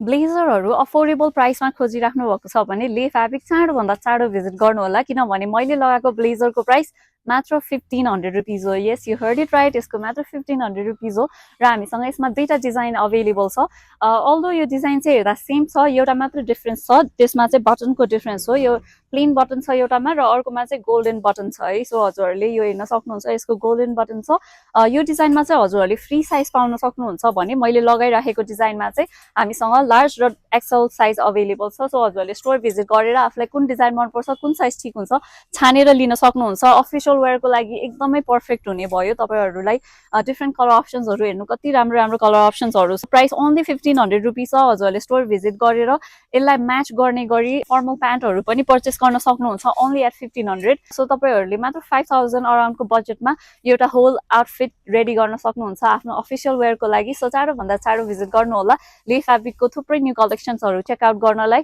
ब्लेजरहरू affordable प्राइसमा खोजिराख्नु भएको छ भने ले फ्याब्रिक चाँडोभन्दा चाँडो भिजिट गर्नु होला किनभने मैले लगाएको ब्लेजरको प्राइस मात्र 1500 रुपीज हो yes you heard it right यसको मात्र 1500 रुपीज हो र हामीसँग यसमा दुईटा डिजाइन अवेलेबल छ अल्दो यो डिजाइन चाहिँ हेर्दा सेम छ एउटा मात्र डिफरेन्स छ त्यसमा चाहिँ बटनको डिफरेन्स हो यो प्लेन बटन छ एउटामा र अर्कोमा चाहिँ गोल्डन बटन छ है सो हजुरहरूले यो हेर्न सक्नुहुन्छ यसको गोल्डन बटन छ यो डिजाइनमा चाहिँ हजुरहरूले फ्री साइज पाउन सक्नुहुन्छ भने मैले लगाइराखेको डिजाइनमा चाहिँ हामीसँग लार्ज र एक्सल साइज अवेलेबल छ सो हजुरहरूले स्टोर भिजिट गरेर आफूलाई कुन डिजाइन मनपर्छ कुन साइज ठिक हुन्छ छानेर लिन सक्नुहुन्छ अफिसियल वेयरको लागि एकदमै पर्फेक्ट हुने भयो तपाईहरुलाई डिफरेन्ट कलर अप्सन्सहरु हेर्नु कति राम्रो राम्रो कलर अप्सन्सहरु प्राइस ओन्ली 1500 रुपीस छ हजुरहरूले स्टोर भिजिट गरेर यसलाई म्याच गर्ने गरी फर्मल प्यान्टहरु पनि पर्चेस गर्न सक्नुहुन्छ ओन्ली एट 1500 सो तपाईहरुले मात्र 5000 अराउन्डको बजेटमा एउटा होल आउटफिट रेडी गर्न सक्नुहुन्छ आफ्नो अफिसियल वेयरको लागि सो चाँडो भन्दा चाँडो भिजिट गर्नु होला ले फ्याब्रिकको थुप्रै न्यू कलेक्सन्सहरु चेक आउट गर्नलाई